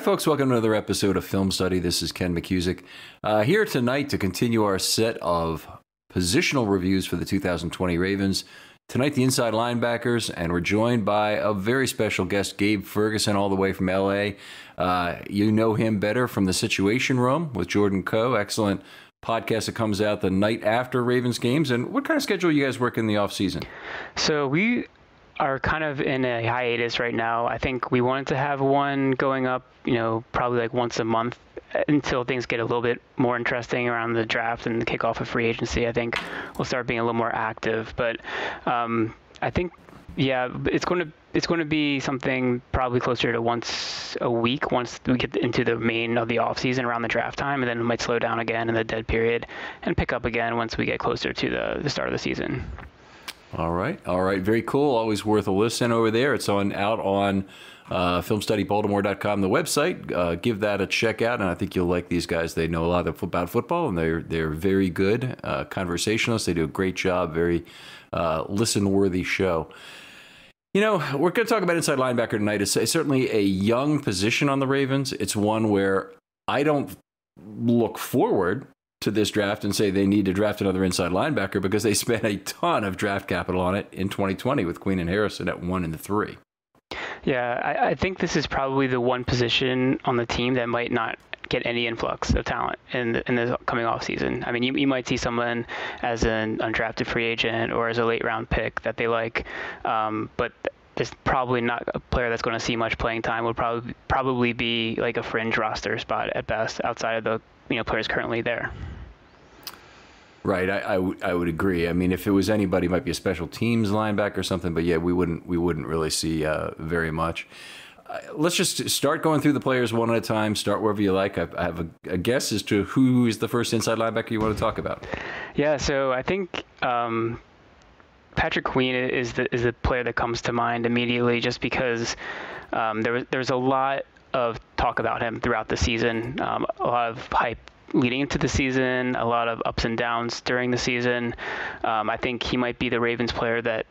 folks. Welcome to another episode of Film Study. This is Ken McCusick. Here tonight to continue our set of positional reviews for the 2020 Ravens. Tonight, the inside linebackers, and we're joined by a very special guest, Gabe Ferguson, all the way from L.A. You know him better from The Situation Room with Jordan Coe. Excellent podcast that comes out the night after Ravens games. And what kind of schedule you guys work in the offseason? So we are kind of in a hiatus right now. I think we wanted to have one going up, probably like once a month until things get a little bit more interesting around the draft and the kickoff of free agency. I think we'll start being a little more active. But I think, it's going to be something probably closer to once a week once we get into the main of the off season around the draft time, and then we might slow down again in the dead period and pick up again once we get closer to the start of the season. All right. Very cool. Always worth a listen over there. It's out on filmstudybaltimore.com, the website. Give that a check out, and I think you'll like these guys. They know a lot about football, and they're very good conversationalists. They do a great job. Very listen-worthy show. We're going to talk about inside linebacker tonight. It's certainly a young position on the Ravens. It's one where I don't look forward to this draft and say they need to draft another inside linebacker because they spent a ton of draft capital on it in 2020 with Queen and Harrison at 1 and 3. Yeah, I think this is probably the one position on the team that might not get any influx of talent in the coming off season. I mean, you might see someone as an undrafted free agent or as a late round pick that they like, but there's probably not a player that's going to see much playing time. Would probably be like a fringe roster spot at best outside of the players currently there. Right, I would agree. I mean, if it was anybody, it might be a special teams linebacker or something. But yeah, we wouldn't really see very much. Let's just start going through the players one at a time. Start wherever you like. I have a guess as to who is the first inside linebacker you want to talk about. Yeah, so I think Patrick Queen is the player that comes to mind immediately, just because there's a lot of talk about him throughout the season, a lot of hype leading into the season, a lot of ups and downs during the season. I think he might be the Ravens player that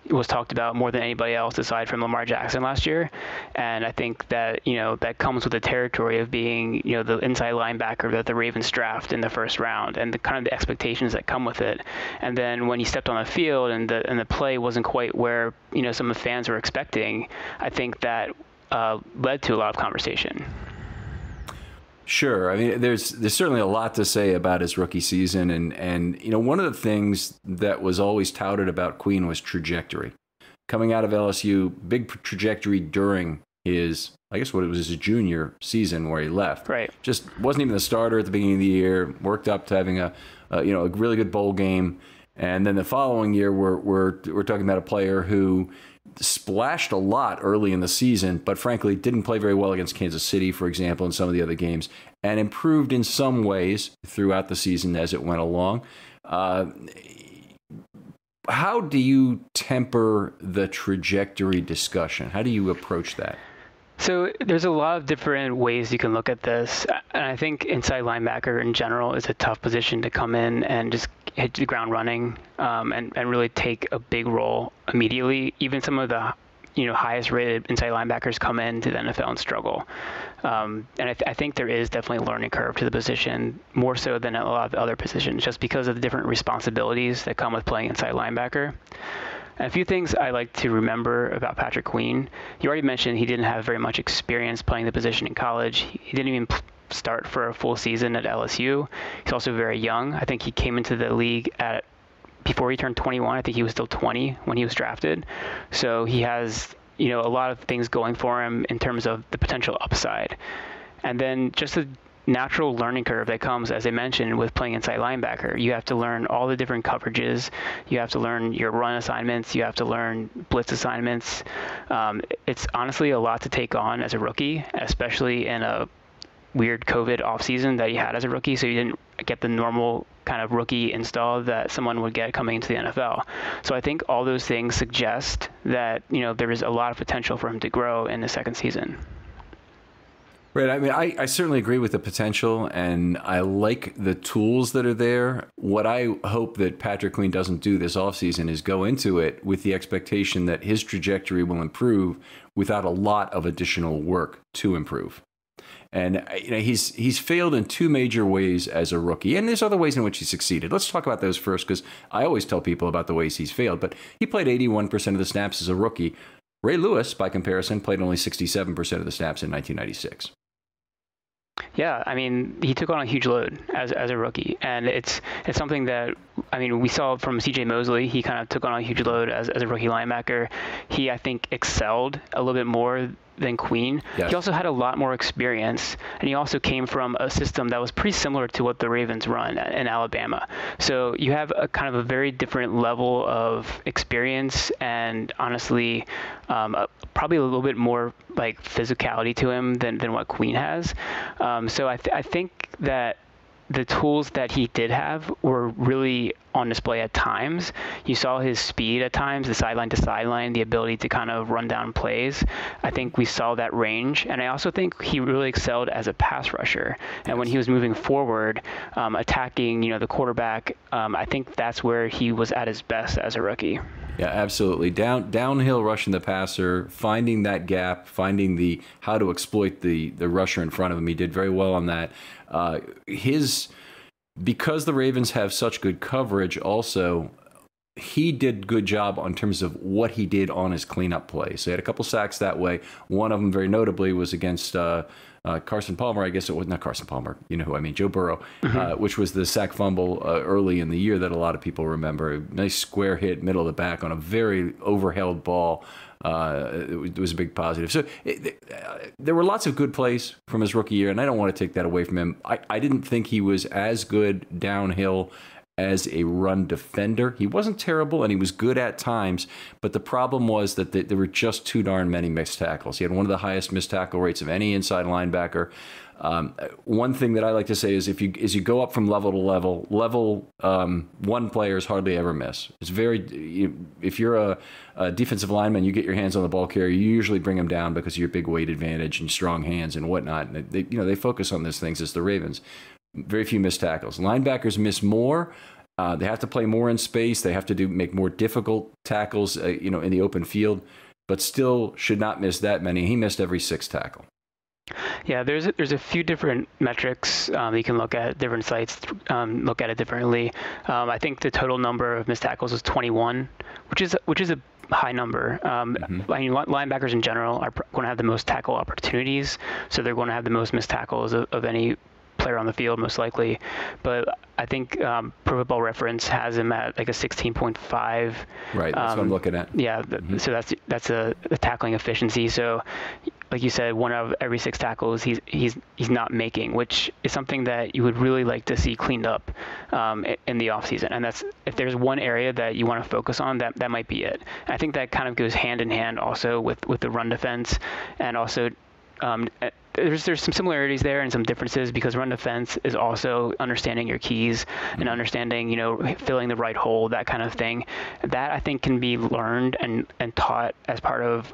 was talked about more than anybody else aside from Lamar Jackson last year. And I think that, that comes with the territory of being, the inside linebacker that the Ravens draft in the first round and the kind of the expectations that come with it. And then when he stepped on the field and the play wasn't quite where, some of the fans were expecting, I think that led to a lot of conversation. Sure. I mean, there's certainly a lot to say about his rookie season. And one of the things that was always touted about Queen was trajectory. Coming out of LSU, big trajectory during his, I guess what it was his junior season where he left. Right. Just wasn't even the starter at the beginning of the year, worked up to having a really good bowl game. And then the following year, we're talking about a player who splashed a lot early in the season, but frankly didn't play very well against Kansas City, for example, in some of the other games, and improved in some ways throughout the season as it went along. How do you temper the trajectory discussion? How do you approach that? So there's a lot of different ways you can look at this. And I think inside linebacker in general is a tough position to come in and just hit the ground running and really take a big role immediately. Even some of the highest rated inside linebackers come into the NFL and struggle. And I think there is definitely a learning curve to the position, more so than a lot of other positions, just because of the different responsibilities that come with playing inside linebacker. And a few things I like to remember about Patrick Queen. You already mentioned he didn't have very much experience playing the position in college. He didn't even start for a full season at LSU. He's also very young. I think he came into the league before he turned 21. I think he was still 20 when he was drafted. So he has, a lot of things going for him in terms of the potential upside. And then just the natural learning curve that comes, as I mentioned, with playing inside linebacker. You have to learn all the different coverages. You have to learn your run assignments. You have to learn blitz assignments. It's honestly a lot to take on as a rookie, especially in a weird COVID offseason that you had as a rookie, so you didn't get the normal kind of rookie install that someone would get coming into the NFL. So I think all those things suggest that, there is a lot of potential for him to grow in the second season. Right. I mean, I certainly agree with the potential, and I like the tools that are there. What I hope that Patrick Queen doesn't do this offseason is go into it with the expectation that his trajectory will improve without a lot of additional work to improve. And he's failed in two major ways as a rookie, and there's other ways in which he succeeded. Let's talk about those first, because I always tell people about the ways he's failed. But he played 81% of the snaps as a rookie. Ray Lewis, by comparison, played only 67% of the snaps in 1996. Yeah, I mean, he took on a huge load as a rookie, and it's something that, I mean, we saw from C.J. Mosley. He kind of took on a huge load as a rookie linebacker. He, I think, excelled a little bit more than Queen. Yes. He also had a lot more experience, and he also came from a system that was pretty similar to what the Ravens run in Alabama. So you have a kind of a very different level of experience, and honestly, probably a little bit more like physicality to him than what Queen has. So I think that the tools that he did have were really on display at times. You saw his speed at times, the sideline to sideline, the ability to kind of run down plays. I think we saw that range. And I also think he really excelled as a pass rusher. And when he was moving forward, attacking, the quarterback, I think that's where he was at his best as a rookie. Yeah, absolutely. Downhill rushing the passer, finding that gap, finding how to exploit the rusher in front of him. He did very well on that. Because the Ravens have such good coverage also, he did good job in terms of what he did on his cleanup plays. So he had a couple sacks that way. One of them, very notably, was against Carson Palmer. I guess it was not Carson Palmer. You know who I mean, Joe Burrow, which was the sack fumble early in the year that a lot of people remember. Nice square hit, middle of the back on a very overheld ball. It was a big positive. So there were lots of good plays from his rookie year, and I don't want to take that away from him. I didn't think he was as good downhill as a run defender. He wasn't terrible, and he was good at times, but the problem was that there were just too darn many missed tackles. He had one of the highest missed tackle rates of any inside linebacker. One thing that I like to say is as you go up from level to level, one players hardly ever miss. It's if you're a defensive lineman, you get your hands on the ball carrier, you usually bring them down because of your big weight advantage and strong hands and whatnot. And they focus on those things as the Ravens. Very few missed tackles. Linebackers miss more. They have to play more in space. They have to make more difficult tackles, in the open field, but still should not miss that many. He missed every sixth tackle. Yeah, there's a few different metrics you can look at. Different sites look at it differently. I think the total number of missed tackles was 21, which is a high number. I mean, linebackers in general are going to have the most tackle opportunities, so they're going to have the most missed tackles of any player on the field, most likely. But I think Pro Football Reference has him at like a 16.5. Right, that's what I'm looking at. Yeah, so that's a tackling efficiency. So, like you said, one of every six tackles he's not making, which is something that you would really like to see cleaned up in the offseason. And that's, if there's one area that you want to focus on, that might be it. I think that kind of goes hand in hand also with the run defense, and also there's some similarities there and some differences, because run defense is also understanding your keys and understanding, filling the right hole, that kind of thing. That I think can be learned and taught as part of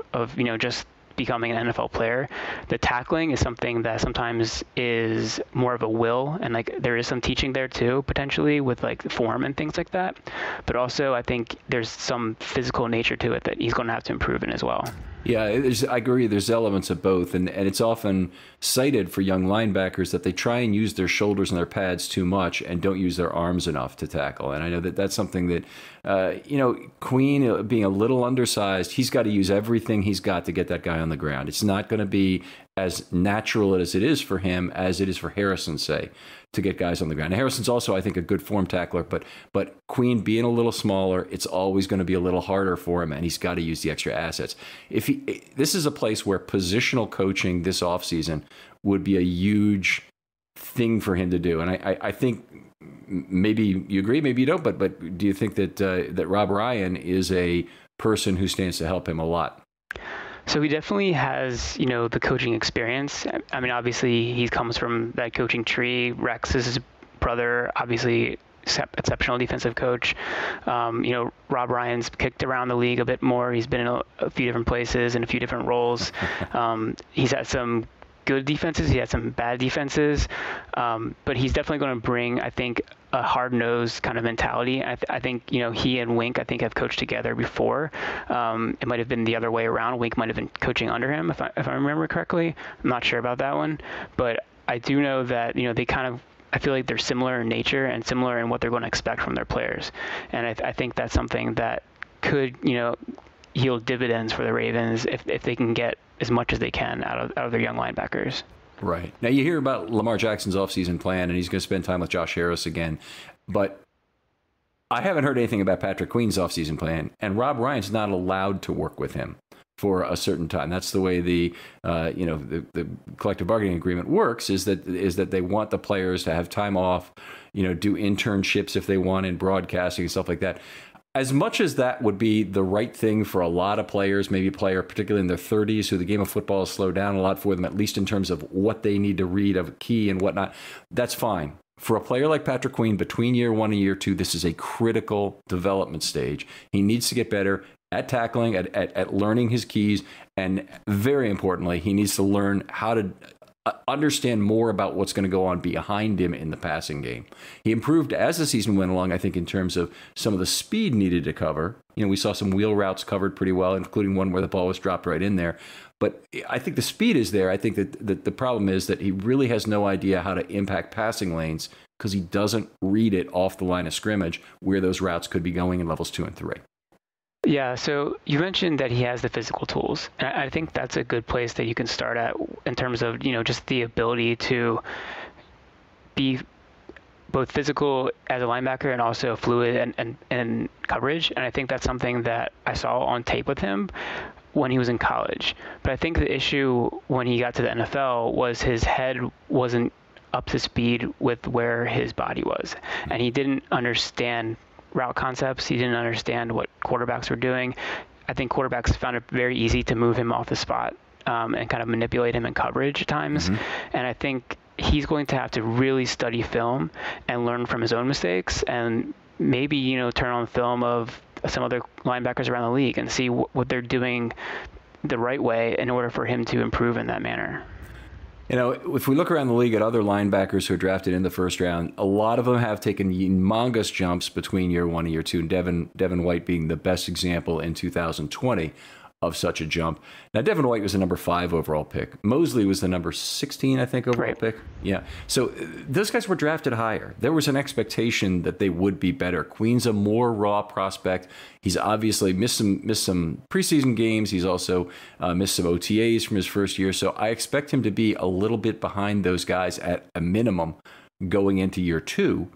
just becoming an NFL player. The tackling is something that sometimes is more of a will, and like there is some teaching there too, potentially with like the form and things like that. But also I think there's some physical nature to it that he's going to have to improve in as well. Yeah, I agree. There's elements of both, and it's often cited for young linebackers that they try and use their shoulders and their pads too much and don't use their arms enough to tackle. And I know that's something that, Queen being a little undersized, he's got to use everything he's got to get that guy on the ground. It's not going to be as natural as it is for him as it is for Harrison, say, to get guys on the ground. Now, Harrison's also, I think, a good form tackler, but Queen being a little smaller, it's always going to be a little harder for him, and he's got to use the extra assets. This is a place where positional coaching this offseason would be a huge thing for him to do. And I think maybe you agree, maybe you don't, but do you think that Rob Ryan is a person who stands to help him a lot? So he definitely has, the coaching experience. I mean, obviously he comes from that coaching tree. Rex is his brother, obviously exceptional defensive coach. Rob Ryan's kicked around the league a bit more. He's been in a few different places in a few different roles. He's had some good defenses. He had some bad defenses, but he's definitely going to bring, I think, a hard-nosed kind of mentality. I think, he and Wink, I think, have coached together before. It might have been the other way around. Wink might have been coaching under him, if I remember correctly. I'm not sure about that one, but I do know that, they kind of, I feel like they're similar in nature and similar in what they're going to expect from their players. And I think that's something that could, yield dividends for the Ravens if they can get as much as they can out of their young linebackers. Right. Now, you hear about Lamar Jackson's offseason plan, and he's going to spend time with Josh Harris again. But I haven't heard anything about Patrick Queen's offseason plan, and Rob Ryan's not allowed to work with him for a certain time. That's the way the collective bargaining agreement works, is that they want the players to have time off, do internships if they want in broadcasting and stuff like that. As much as that would be the right thing for a lot of players, maybe a player particularly in their 30s who the game of football has slowed down a lot for them, at least in terms of what they need to read of key and whatnot, that's fine. For a player like Patrick Queen, between year 1 and year 2, this is a critical development stage. He needs to get better at tackling, at learning his keys, and very importantly, he needs to learn how to understand more about what's going to go on behind him in the passing game. He improved as the season went along, I think, in terms of some of the speed needed to cover. We saw some wheel routes covered pretty well, including one where the ball was dropped right in there. But I think the speed is there. I think that the problem is that he really has no idea how to impact passing lanes because he doesn't read it off the line of scrimmage where those routes could be going in levels 2 and 3. Yeah, so you mentioned that he has the physical tools. And I think that's a good place that you can start at in terms of, just the ability to be both physical as a linebacker and also fluid and coverage. And I think that's something that I saw on tape with him when he was in college. But I think the issue when he got to the NFL was his head wasn't up to speed with where his body was. And he didn't understand route concepts. He didn't understand what quarterbacks were doing. I think quarterbacks found it very easy to move him off the spot and kind of manipulate him in coverage at times. Mm-hmm. And I think he's going to have to really study film and learn from his own mistakes and maybe, turn on film of some other linebackers around the league and see what they're doing the right way in order for him to improve in that manner. If we look around the league at other linebackers who are drafted in the first round, a lot of them have taken humongous jumps between year 1 and year 2, and Devin White being the best example in 2020 of such a jump. Now, Devin White was the number 5 overall pick. Mosley was the number 16, I think, overall pick. Yeah. So those guys were drafted higher. There was an expectation that they would be better. Queen's a more raw prospect. He's obviously missed some preseason games. He's also missed some OTAs from his first year. So I expect him to be a little bit behind those guys at a minimum going into year 2.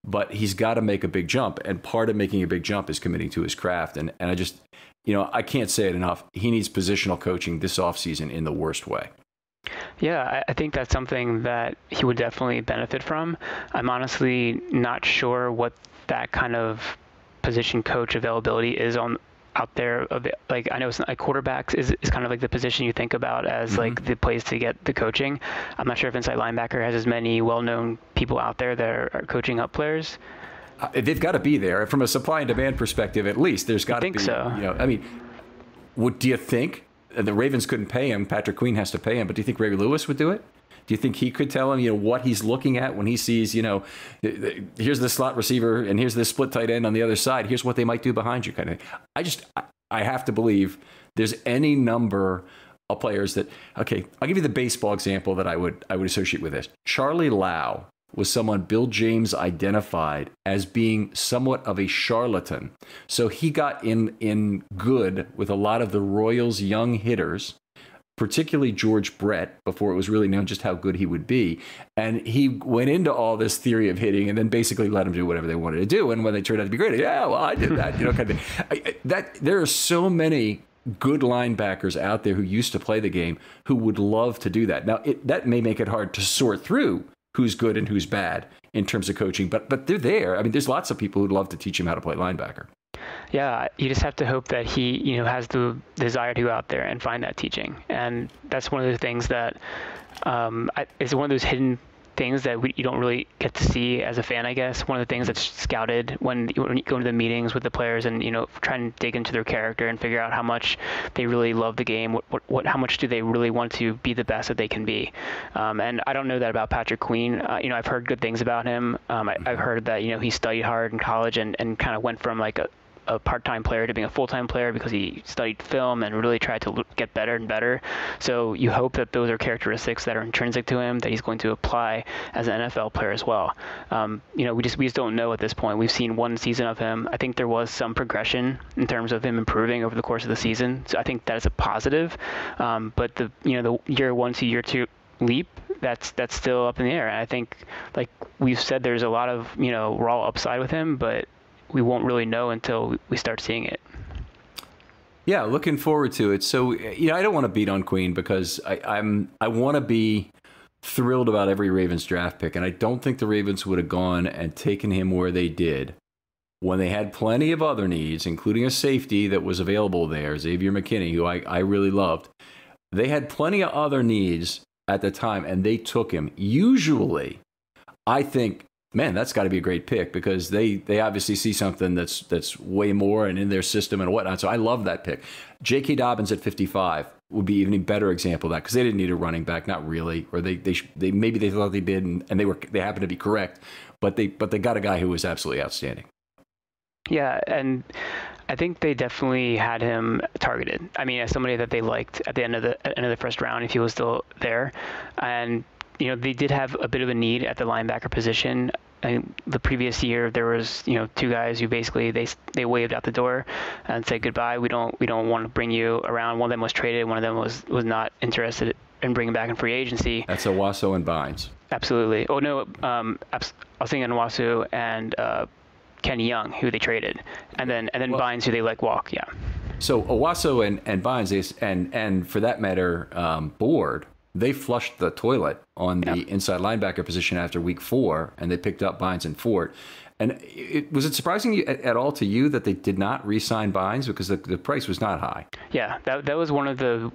But he's got to make a big jump. And part of making a big jump is committing to his craft. And I just... I can't say it enough. He needs positional coaching this offseason in the worst way. Yeah, I think that's something that he would definitely benefit from. I'm honestly not sure what that kind of position coach availability is out there. Like, I know it's not, like, quarterbacks is kind of like the position you think about as like the place to get the coaching. I'm not sure if inside linebacker has as many well-known people out there that are coaching up players. They've got to be there from a supply and demand perspective. At least there's got to be. I think so. Do you think the Ravens couldn't pay him? Patrick Queen has to pay him, but do you think Ray Lewis would do it? Do you think he could tell him, what he's looking at when he sees, here's the slot receiver and here's the split tight end on the other side. Here's what they might do behind you, kind of thing. I have to believe there's any number of players that. Okay, I'll give you the baseball example that I would associate with this. Charlie Lau was someone Bill James identified as being somewhat of a charlatan. So he got in good with a lot of the Royals' young hitters, particularly George Brett, before it was really known just how good he would be. And he went into all this theory of hitting and then basically let them do whatever they wanted to do. And when they turned out to be great, yeah, well, I did that, kind of thing. There are so many good linebackers out there who used to play the game who would love to do that. Now, that may make it hard to sort through who's good and who's bad in terms of coaching, but they're there. I mean, there's lots of people who'd love to teach him how to play linebacker. Yeah, you just have to hope that he, has the desire to go out there and find that teaching. And that's one of the things that it's one of those hidden things that you don't really get to see as a fan, I guess. One of the things that's scouted when you go into the meetings with the players and, try and dig into their character and figure out how much they really love the game, how much do they really want to be the best that they can be. And I don't know that about Patrick Queen. I've heard good things about him. I've heard that, he studied hard in college and kind of went from like a part-time player to being a full-time player because he studied film and really tried to get better and better. So you hope that those are characteristics that are intrinsic to him that he's going to apply as an NFL player as well. We just don't know at this point. We've seen one season of him. I think there was some progression in terms of him improving over the course of the season. So I think that is a positive. But the year 1 to year 2 leap, that's still up in the air. And I think, like we've said, there's a lot of raw upside with him, but we won't really know until we start seeing it. Yeah, looking forward to it. So, I don't want to beat on Queen because I want to be thrilled about every Ravens draft pick, and I don't think the Ravens would have gone and taken him where they did when they had plenty of other needs, including a safety that was available there, Xavier McKinney, who I really loved. They had plenty of other needs at the time, and they took him. Usually, I think, man, that's got to be a great pick because they obviously see something that's way more and in their system and whatnot. So I love that pick. J.K. Dobbins at 55 would be even a better example of that because they didn't need a running back, not really, or they maybe they thought they did and they happened to be correct, but they got a guy who was absolutely outstanding. Yeah, and I think they definitely had him targeted. I mean, as somebody that they liked at the end of the first round, if he was still there, and they did have a bit of a need at the linebacker position. And the previous year, there was, 2 guys who basically they waved out the door and said goodbye. We don't want to bring you around. One of them was traded. One of them was not interested in bringing back in free agency. That's Owasso and Bynes. Absolutely. Oh no, I was thinking Owasso and Kenny Young, who they traded, and then Bynes, who they let walk. Yeah. So Owasso and Bynes, and for that matter, Board. They flushed the toilet on the inside linebacker position after week 4, and they picked up Bynes and Ford. And was it surprising at all to you that they did not re-sign Bynes because the price was not high? Yeah, that was one of the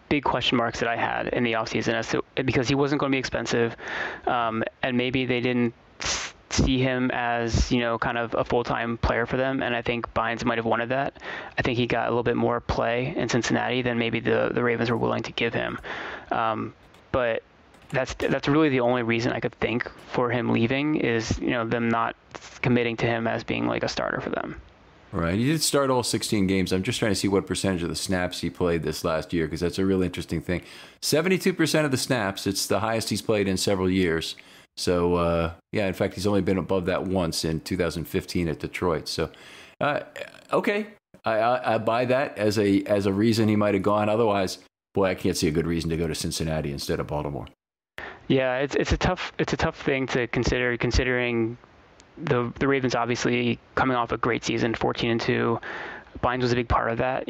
big question marks that I had in the offseason because he wasn't going to be expensive, and maybe they didn't see him as kind of a full-time player for them, and I think Bynes might have wanted that. I think he got a little bit more play in Cincinnati than maybe the Ravens were willing to give him, but that's really the only reason I could think for him leaving is them not committing to him as being like a starter for them. Right. He did start all 16 games. I'm just trying to see what percentage of the snaps he played this last year because that's a real interesting thing. 72% of the snaps. It's the highest he's played in several years. So, in fact, he's only been above that once in 2015 at Detroit. So, okay, I buy that as a reason he might have gone. Otherwise, boy, I can't see a good reason to go to Cincinnati instead of Baltimore. Yeah, it's a tough thing to consider, considering the Ravens obviously coming off a great season, 14-2. Bynes was a big part of that.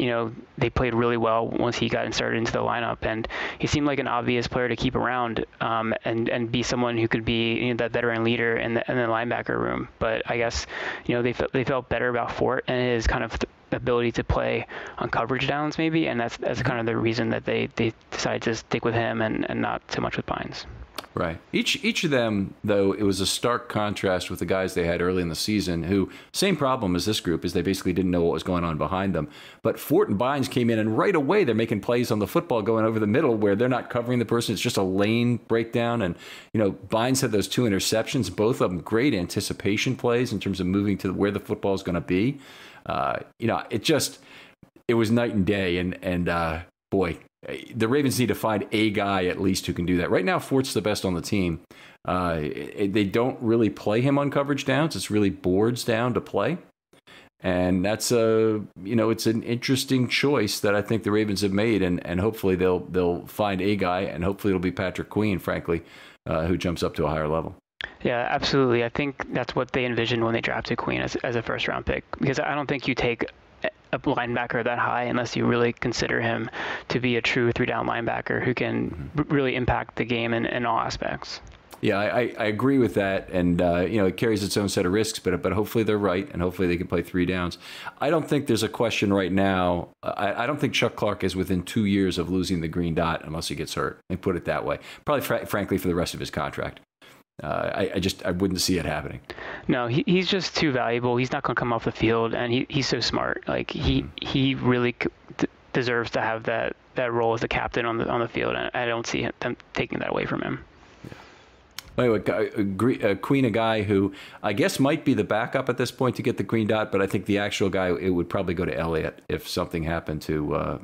They played really well once he got inserted into the lineup, and he seemed like an obvious player to keep around and be someone who could be that veteran leader in the linebacker room. But I guess they felt better about Fort and his kind of ability to play on coverage downs maybe, and that's kind of the reason that they decided to stick with him and not so much with Bynes. Right. Each of them, though, it was a stark contrast with the guys they had early in the season who, same problem as this group, is they basically didn't know what was going on behind them. But Fort and Bynes came in, and right away they're making plays on the football going over the middle where they're not covering the person. It's just a lane breakdown. And, Bynes had those 2 interceptions, both of them great anticipation plays in terms of moving to where the football is going to be. It was night and day. And boy, the Ravens need to find a guy at least who can do that. Right now, Fort's the best on the team. They don't really play him on coverage downs. It's really boards down to play. And that's it's an interesting choice that I think the Ravens have made. And hopefully they'll find a guy, and hopefully it'll be Patrick Queen, frankly, who jumps up to a higher level. Yeah, absolutely. I think that's what they envisioned when they drafted Queen as a first-round pick, because I don't think you take a linebacker that high unless you really consider him to be a true 3-down linebacker who can really impact the game in all aspects. Yeah, I agree with that, and it carries its own set of risks, but hopefully they're right, and hopefully they can play 3 downs. I don't think there's a question right now. I don't think Chuck Clark is within 2 years of losing the green dot unless he gets hurt. I put it that way. Probably, frankly, for the rest of his contract. I wouldn't see it happening. No, he's just too valuable. He's not going to come off the field, and he's so smart. Like he really deserves to have that role as the captain on the field, and I don't see them taking that away from him. Anyway, Queen, a guy who I guess might be the backup at this point to get the green dot, but I think the actual guy, it would probably go to Elliott if something happened to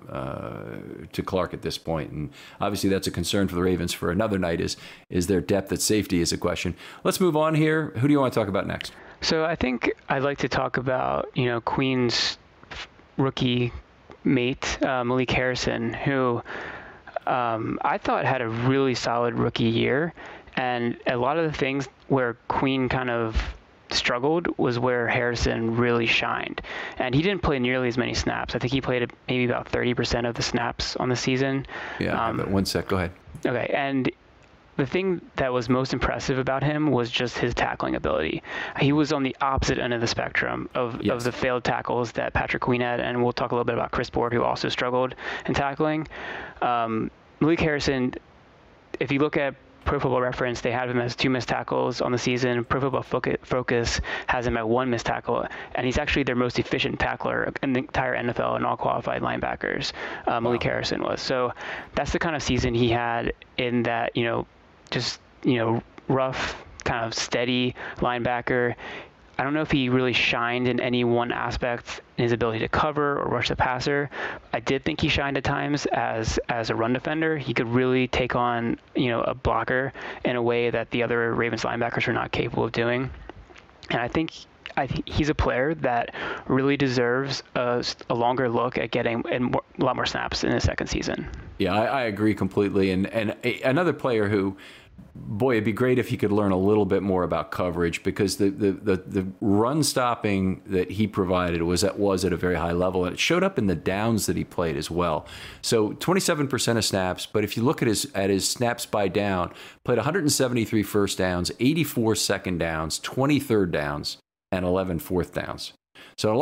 Clark at this point. And obviously that's a concern for the Ravens for another night is their depth at safety is a question. Let's move on here. Who do you want to talk about next? So I think I'd like to talk about, Queen's rookie mate, Malik Harrison, who I thought had a really solid rookie year. And a lot of the things where Queen kind of struggled was where Harrison really shined. And he didn't play nearly as many snaps. I think he played maybe about 30% of the snaps on the season. Yeah, but 1 sec. Go ahead. Okay, and the thing that was most impressive about him was just his tackling ability. He was on the opposite end of the spectrum of the failed tackles that Patrick Queen had, and we'll talk a little bit about Chris Board, who also struggled in tackling. Malik Harrison, if you look at Pro Football Reference, they have him as 2 missed tackles on the season. Pro Football Focus has him at 1 missed tackle, and he's actually their most efficient tackler in the entire NFL and all qualified linebackers. Malik Harrison was. So that's the kind of season he had in that, rough, kind of steady linebacker. I don't know if he really shined in any one aspect in his ability to cover or rush the passer. I did think he shined at times as a run defender. He could really take on, a blocker in a way that the other Ravens linebackers are not capable of doing. And I think he's a player that really deserves a longer look at getting a lot more snaps in his second season. Yeah, I agree completely. And another player who, boy, it'd be great if he could learn a little bit more about coverage, because the run stopping that he provided was at a very high level, and it showed up in the downs that he played as well. So 27% of snaps, but if you look at his snaps by down, played 173 first downs, 84 second downs, 20 third downs, and 11 fourth downs. So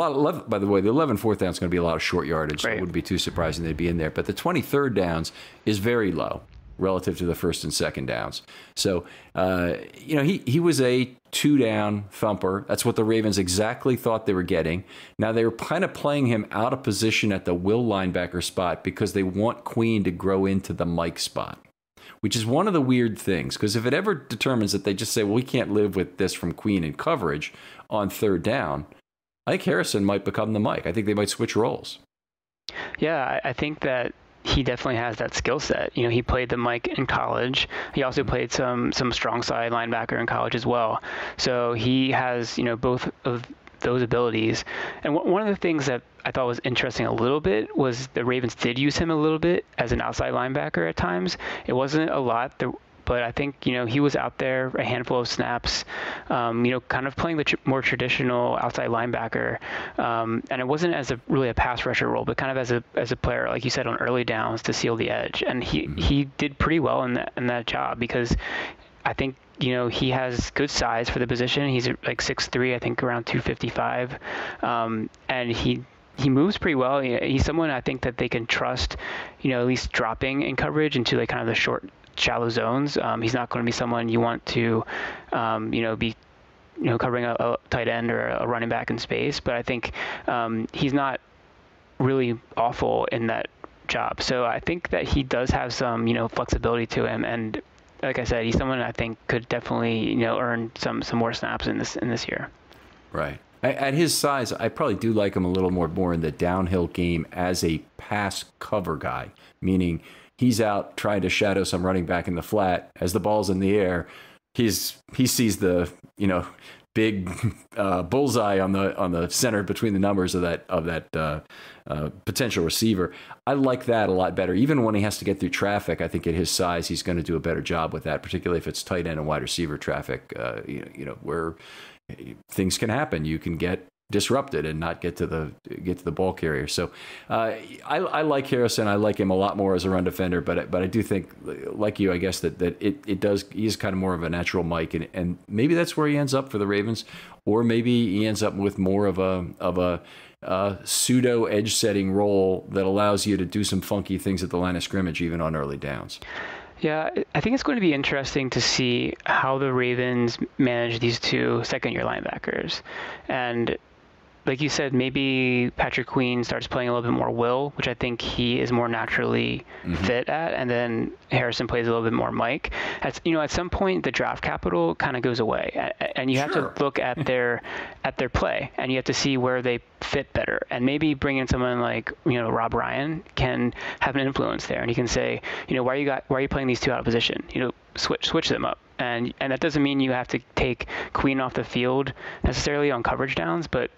by the way, the 11 fourth down is going to be a lot of short yardage. Right. So it wouldn't be too surprising they'd be in there. But the 20 third downs is very low relative to the first and second downs. So, he was a 2-down thumper. That's what the Ravens exactly thought they were getting. Now, they were kind of playing him out of position at the will linebacker spot because they want Queen to grow into the Mike spot, which is one of the weird things, because if it ever determines that they just say, well, we can't live with this from Queen in coverage on 3rd down, I think Harrison might become the Mike. I think they might switch roles. Yeah, I think that he definitely has that skill set. He played the Mike in college. He also played some strong side linebacker in college as well. So he has, both of those abilities. And one of the things that I thought was interesting a little bit was the Ravens did use him a little bit as an outside linebacker at times. It wasn't a lot, but I think, he was out there a handful of snaps, kind of playing the more traditional outside linebacker. And it wasn't as really a pass rusher role, but kind of as a player, like you said, on early downs to seal the edge. And he did pretty well in that job, because I think, he has good size for the position. He's like 6'3", I think around 255. And he moves pretty well. He's someone I think that they can trust, at least dropping in coverage into like kind of the short, shallow zones. He's not going to be someone you want to, be, covering a tight end or a running back in space. But I think he's not really awful in that job. So I think that he does have some, flexibility to him. And like I said, he's someone I think could definitely, earn some more snaps in this year. Right. At his size, I probably do like him a little more in the downhill game as a pass cover guy, meaning he's out trying to shadow some running back in the flat. As the ball's in the air, he sees the big bullseye on the center between the numbers of that potential receiver. I like that a lot better. Even when he has to get through traffic, I think at his size he's going to do a better job with that, particularly if it's tight end and wide receiver traffic. Where things can happen. You can get disrupted and not get to the ball carrier. So I like Harrison. I like him a lot more as a run defender, but I do think, like you, I guess that he's kind of more of a natural Mike, and maybe that's where he ends up for the Ravens, or maybe he ends up with more of a pseudo edge setting role that allows you to do some funky things at the line of scrimmage, even on early downs. Yeah, I think it's going to be interesting to see how the Ravens manage these two second-year linebackers. And like you said, maybe Patrick Queen starts playing a little bit more will, which I think he is more naturally fit at, and then Harrison plays a little bit more Mike. At some point, the draft capital kind of goes away, and you have to look at their play, and you have to see where they fit better. And maybe bring in someone like Rob Ryan can have an influence there, and he can say, why are you playing these two out of position? Switch them up. And that doesn't mean you have to take Queen off the field necessarily on coverage downs, but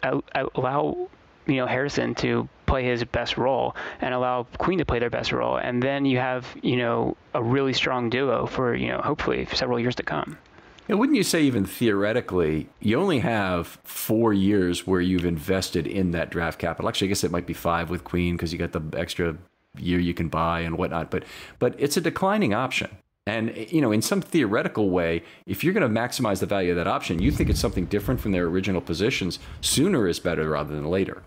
allow Harrison to play his best role and allow Queen to play their best role, and then you have a really strong duo for hopefully for several years to come. And wouldn't you say, even theoretically, you only have 4 years where you've invested in that draft capital? Actually, I guess it might be 5 with Queen because you got the extra year you can buy and whatnot. But it's a declining option. And, in some theoretical way, if you're going to maximize the value of that option, you think it's something different from their original positions, sooner is better rather than later.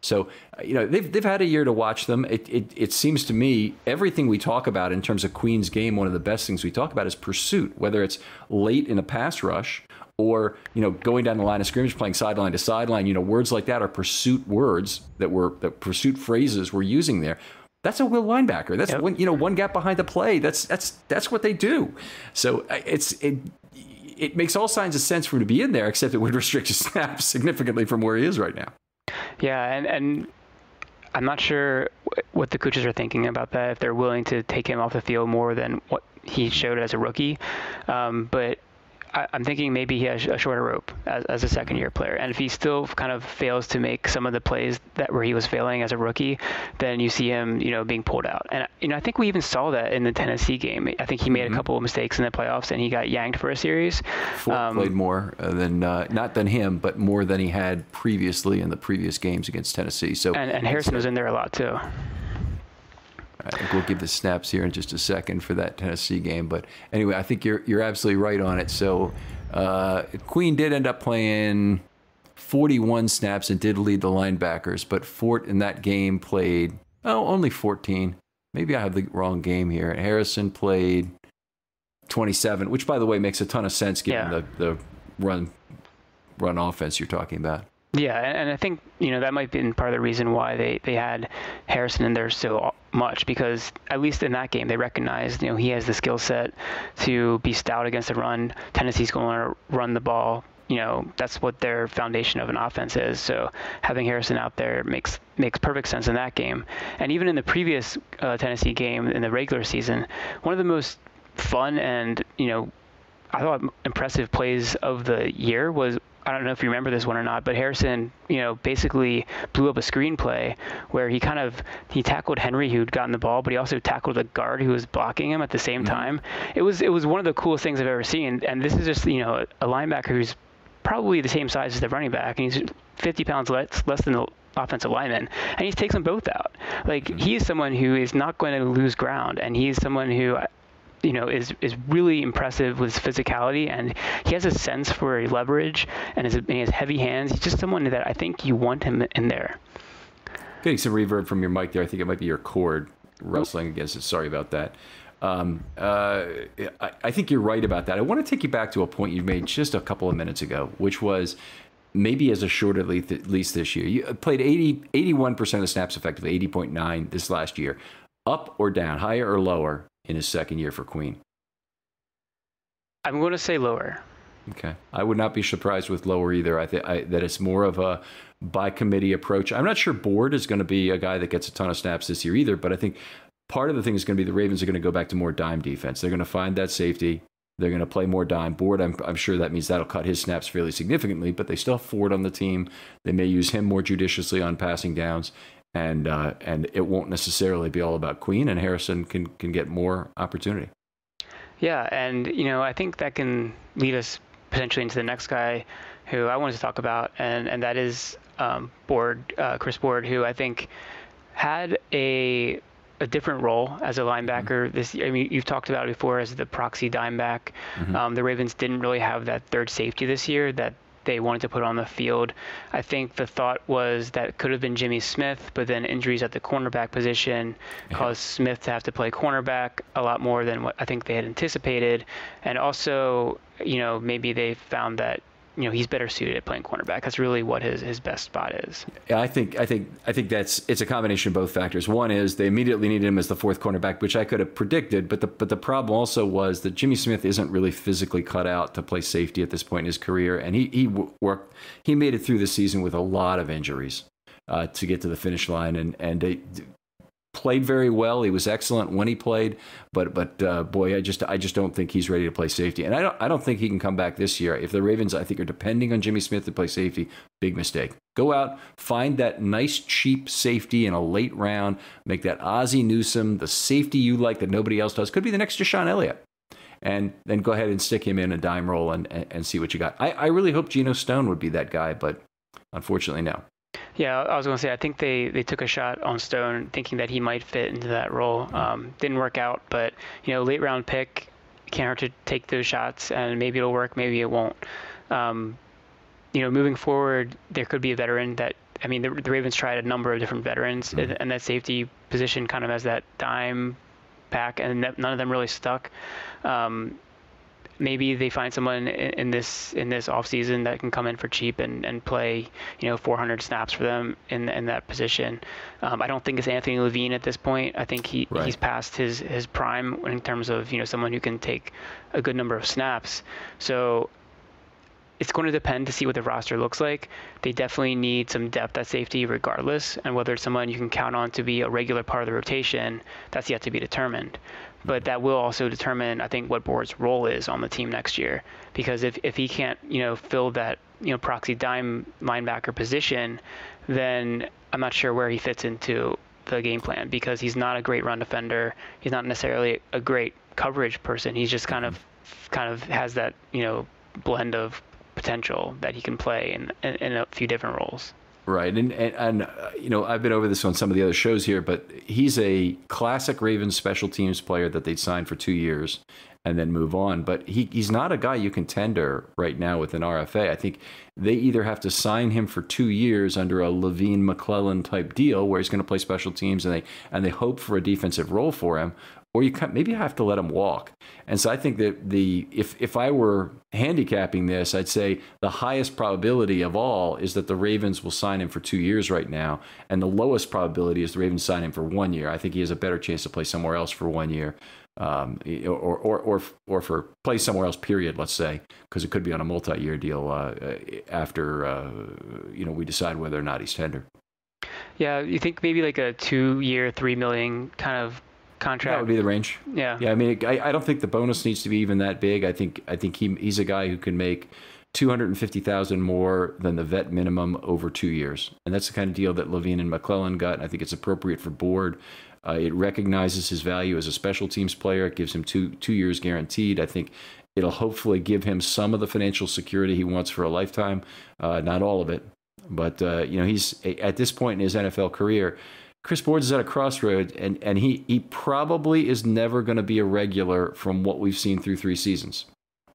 So, they've had a year to watch them. It seems to me everything we talk about in terms of Queen's game, one of the best things we talk about is pursuit, whether it's late in a pass rush or, going down the line of scrimmage, playing sideline to sideline. Words like that are pursuit words that pursuit phrases we're using there. That's a will linebacker. That's one gap behind the play. That's what they do. So it makes all kinds of sense for him to be in there, except it would restrict his snaps significantly from where he is right now. Yeah, and I'm not sure what the coaches are thinking about that, if they're willing to take him off the field more than what he showed as a rookie. But I'm thinking maybe he has a shorter rope as a second-year player. And if he still kind of fails to make some of the plays where he was failing as a rookie, then you see him, being pulled out. And, I think we even saw that in the Tennessee game. I think he made a couple of mistakes in the playoffs, and he got yanked for a series. Fort played more than, not than him, but more than he had previously in the previous games against Tennessee. So and Harrison was in there a lot, too. I think we'll give the snaps here in just a second for that Tennessee game. But anyway, I think you're absolutely right on it. So Queen did end up playing 41 snaps and did lead the linebackers, but Fort in that game played only 14. Maybe I have the wrong game here. Harrison played 27, which, by the way, makes a ton of sense given the run offense you're talking about. Yeah, and I think, that might have been part of the reason why they had Harrison in there so much, because at least in that game they recognized, he has the skill set to be stout against the run. Tennessee's going to run the ball. That's what their foundation of an offense is. So having Harrison out there makes perfect sense in that game. And even in the previous Tennessee game in the regular season, one of the most fun and, I thought impressive plays of the year was, I don't know if you remember this one or not, but Harrison, basically blew up a screenplay where he tackled Henry, who'd gotten the ball, but he also tackled a guard who was blocking him at the same time. It was one of the coolest things I've ever seen. And this is just, a linebacker who's probably the same size as the running back, and he's 50 pounds less than the offensive lineman, and he takes them both out. He is someone who is not going to lose ground, and he's someone who is really impressive with his physicality, and he has a sense for leverage, and he has heavy hands. He's just someone that I think you want him in there. Getting some reverb from your mic there. I think it might be your cord rustling against it. Sorry about that. I think you're right about that. I want to take you back to a point you made just a couple of minutes ago, which was maybe as a shorter lease this year. You played 81% of the snaps effectively, 80.9 this last year. Up or down, higher or lower in his second year for Queen? I'm going to say lower. Okay. I would not be surprised with lower either. I think that it's more of a by committee approach. I'm not sure Board is going to be a guy that gets a ton of snaps this year either, but I think part of the thing is going to be the Ravens are going to go back to more dime defense. They're going to find that safety. They're going to play more dime. Board, I'm sure that means that'll cut his snaps fairly significantly, but they still have Ford on the team. They may use him more judiciously on passing downs, and it won't necessarily be all about Queen, and Harrison can get more opportunity. Yeah, and I think that can lead us potentially into the next guy who I wanted to talk about, and that is Chris Board, who I think had a different role as a linebacker this year. I mean, you've talked about it before as the proxy dime back. The Ravens didn't really have that third safety this year that they wanted to put on the field. I think the thought was that it could have been Jimmy Smith, but then injuries at the cornerback position caused Smith to have to play cornerback a lot more than what I think they had anticipated. And also, maybe they found that he's better suited at playing cornerback. That's really what his best spot is. Yeah, I think it's a combination of both factors. One is they immediately needed him as the fourth cornerback, which I could have predicted. But the problem also was that Jimmy Smith isn't really physically cut out to play safety at this point in his career, and he made it through the season with a lot of injuries to get to the finish line, and they played very well. He was excellent when he played, but boy, I just don't think he's ready to play safety, and I don't think he can come back this year. If the Ravens, I think, are depending on Jimmy Smith to play safety, big mistake. Go out, find that nice cheap safety in a late round, make that Ozzie Newsome the safety you like that nobody else does. Could be the next Deshaun Elliott, and then go ahead and stick him in a dime roll and see what you got. I really hope Geno Stone would be that guy, but unfortunately, no. Yeah, I was going to say, I think they took a shot on Stone thinking that he might fit into that role. Didn't work out, but, late round pick, can't hurt to take those shots, and maybe it'll work, maybe it won't. Moving forward, there could be a veteran that, the Ravens tried a number of different veterans in that safety position kind of as that dime pack, and none of them really stuck. Maybe they find someone in this offseason that can come in for cheap and play 400 snaps for them in that position. I don't think it's Anthony Levine at this point. I think he's past his prime in terms of someone who can take a good number of snaps. So it's going to depend to see what the roster looks like. They definitely need some depth at safety regardless, and whether it's someone you can count on to be a regular part of the rotation, that's yet to be determined. But that will also determine, I think, what Board's role is on the team next year. Because if he can't, fill that, proxy dime linebacker position, then I'm not sure where he fits into the game plan, because he's not a great run defender. He's not necessarily a great coverage person. He's just kind of has that, blend of potential that he can play in a few different roles. Right, and I've been over this on some of the other shows here, but he's a classic Ravens special teams player that they'd sign for 2 years and then move on. But he's not a guy you can tender right now with an RFA. I think they either have to sign him for 2 years under a Levine McClellan type deal where he's going to play special teams and they hope for a defensive role for him, or you maybe have to let him walk. And so I think that if I were handicapping this, I'd say the highest probability of all is that the Ravens will sign him for 2 years right now, and the lowest probability is the Ravens sign him for 1 year. I think he has a better chance to play somewhere else for 1 year, or for play somewhere else. Period. Let's say, because it could be on a multi-year deal after we decide whether or not he's tender. Yeah, you think maybe like a 2 year, $3 million kind of contract? That would be the range. Yeah. I mean, I don't think the bonus needs to be even that big. I think he's a guy who can make $250,000 more than the vet minimum over 2 years, and that's the kind of deal that Levine and McClellan got. And I think it's appropriate for Board. It recognizes his value as a special teams player. It gives him two years guaranteed. I think it'll hopefully give him some of the financial security he wants for a lifetime. Not all of it, but he's at this point in his NFL career. Chris Board is at a crossroads, and he probably is never going to be a regular from what we've seen through 3 seasons.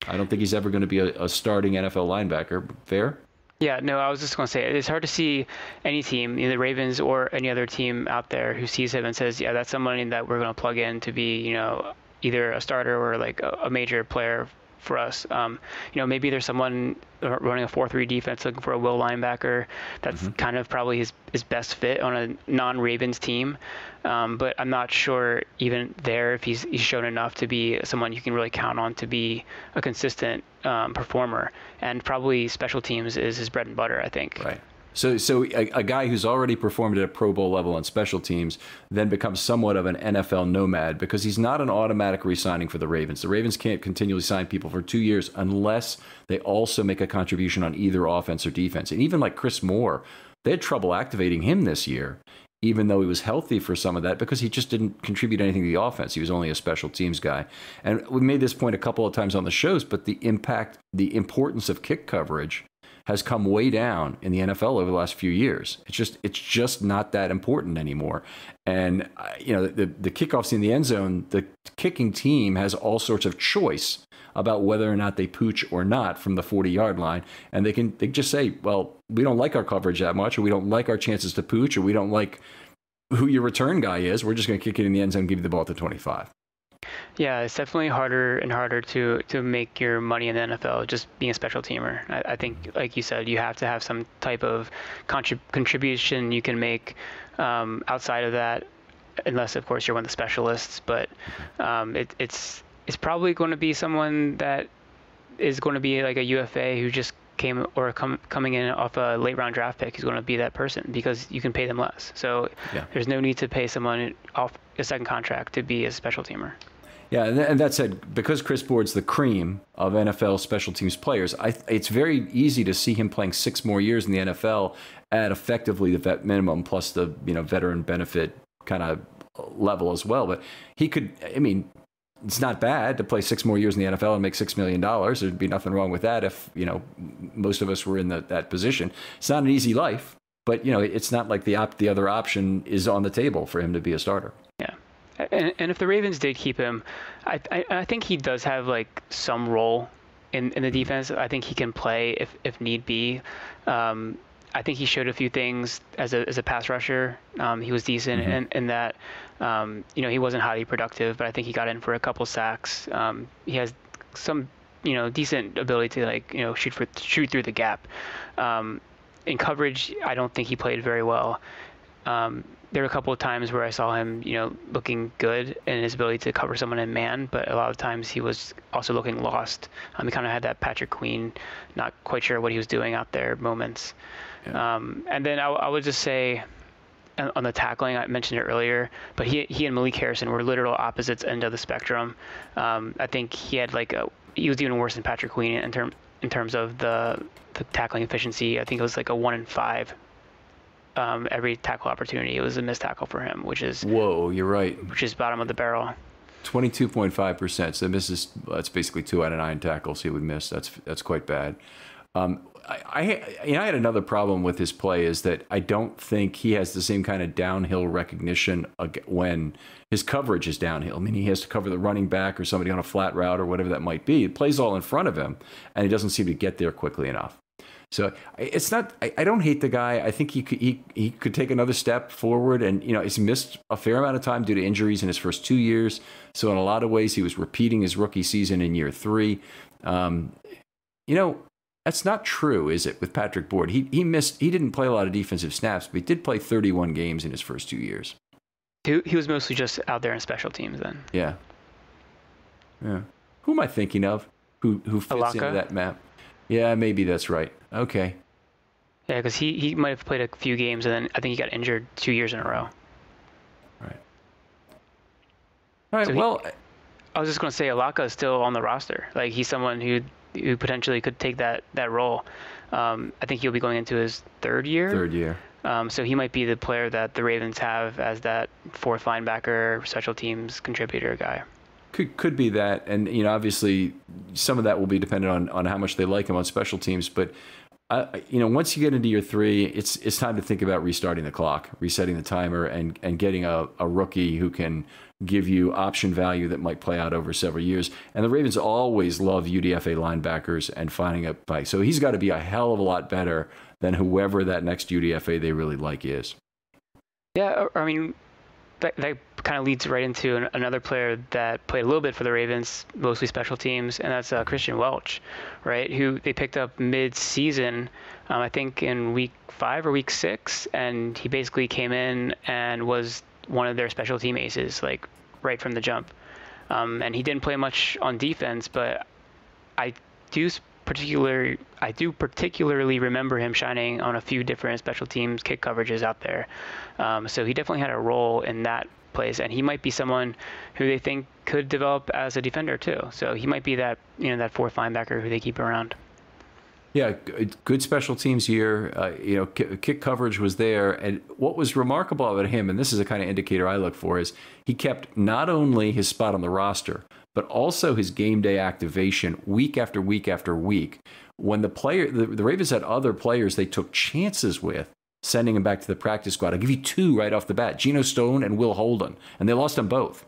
I don't think he's ever going to be a starting NFL linebacker. Fair? Yeah, no, I was just going to say, it's hard to see any team, either the Ravens or any other team out there, who sees him and says, yeah, that's somebody that we're going to plug in to be, either a starter or like a major player for us. Maybe there's someone running a 4-3 defense looking for a will linebacker. That's kind of probably his best fit on a non-Ravens team. But I'm not sure even there if he's shown enough to be someone you can really count on to be a consistent performer. And probably special teams is his bread and butter, I think. Right. So a guy who's already performed at a Pro Bowl level on special teams then becomes somewhat of an NFL nomad, because he's not an automatic re-signing for the Ravens. The Ravens can't continually sign people for 2 years unless they also make a contribution on either offense or defense. And even like Chris Moore, they had trouble activating him this year, even though he was healthy for some of that, because he just didn't contribute anything to the offense. He was only a special teams guy. And we made this point a couple of times on the shows, but the importance of kick coverage has come way down in the NFL over the last few years. It's just not that important anymore. And the kickoffs in the end zone, the kicking team has all sorts of choice about whether or not they pooch or not from the 40-yard line, and they just say, well, we don't like our coverage that much, or we don't like our chances to pooch, or we don't like who your return guy is. We're just going to kick it in the end zone and give you the ball at the 25. Yeah, it's definitely harder and harder to make your money in the NFL just being a special teamer. I think, like you said, you have to have some type of contribution you can make outside of that, unless, of course, you're one of the specialists. But it's probably going to be someone that is going to be like a UFA who just coming in off a late round draft pick. Who's going to be that person because you can pay them less. So there's no need to pay someone off a second contract to be a special teamer. Yeah, and that said, because Chris Board's the cream of NFL special teams players, it's very easy to see him playing 6 more years in the NFL at effectively the vet minimum plus the veteran benefit kind of level as well. But he could, I mean, it's not bad to play 6 more years in the NFL and make $6 million. There'd be nothing wrong with that if most of us were in that position. It's not an easy life, but it's not like the other option is on the table for him to be a starter. Yeah. And if the Ravens did keep him, I think he does have like some role in the defense. I think he can play if need be. I think he showed a few things as a pass rusher. He was decent in that. He wasn't highly productive, but I think he got in for a couple sacks. He has some decent ability to shoot through the gap. In coverage, I don't think he played very well. There were a couple of times where I saw him, looking good in his ability to cover someone in man, but a lot of times he was also looking lost. He kind of had that Patrick Queen, not quite sure what he was doing out there moments. Yeah. And then I would just say on the tackling, I mentioned it earlier, but he and Malik Harrison were literal opposites end of the spectrum. I think he had he was even worse than Patrick Queen in terms of the tackling efficiency. I think it was like a 1 in 5. Every tackle opportunity, it was a missed tackle for him, which is you're right. Which is bottom of the barrel. 22.5%. So that's basically 2 out of 9 tackles he would miss. That's quite bad. I had another problem with his play is that I don't think he has the same kind of downhill recognition when his coverage is downhill. I mean, he has to cover the running back or somebody on a flat route or whatever that might be. It plays all in front of him, and he doesn't seem to get there quickly enough. So it's not. I don't hate the guy. I think he could take another step forward, and he's missed a fair amount of time due to injuries in his first 2 years. So in a lot of ways, he was repeating his rookie season in year 3. That's not true, is it? With Patrick Board, he didn't play a lot of defensive snaps, but he did play 31 games in his first 2 years. He was mostly just out there in special teams then. Yeah. Who am I thinking of? Who fits into that map? Yeah, maybe that's right. Okay. Yeah, because he might have played a few games, and then I think he got injured 2 years in a row. All right. So I was just going to say Alaka is still on the roster. Like, he's someone who potentially could take that role. I think he'll be going into his 3rd year. So he might be the player that the Ravens have as that 4th linebacker, special teams contributor guy. Could be that, and obviously some of that will be dependent on how much they like him on special teams. But once you get into year 3, it's time to think about restarting the clock, resetting the timer, and getting a rookie who can give you option value that might play out over several years. And the Ravens always love UDFA linebackers and finding a bike. So he's got to be a hell of a lot better than whoever that next UDFA they really like is. Yeah, I mean, that kind of leads right into another player that played a little bit for the Ravens, mostly special teams, and that's Christian Welch, right? Who they picked up mid-season, I think in week 5 or week 6, and he basically came in and was one of their special team aces, like right from the jump. And he didn't play much on defense, but I do particularly remember him shining on a few different special teams kick coverages out there. So he definitely had a role in that place, and he might be someone who they think could develop as a defender too. So he might be that that 4th linebacker who they keep around. Yeah, good special teams year. Kick coverage was there, and what was remarkable about him, and this is a kind of indicator I look for, is he kept not only his spot on the roster, but also his game day activation week after week after week, when the Ravens had other players they took chances with, sending him back to the practice squad. I'll give you two right off the bat, Geno Stone and Will Holden, and they lost them both.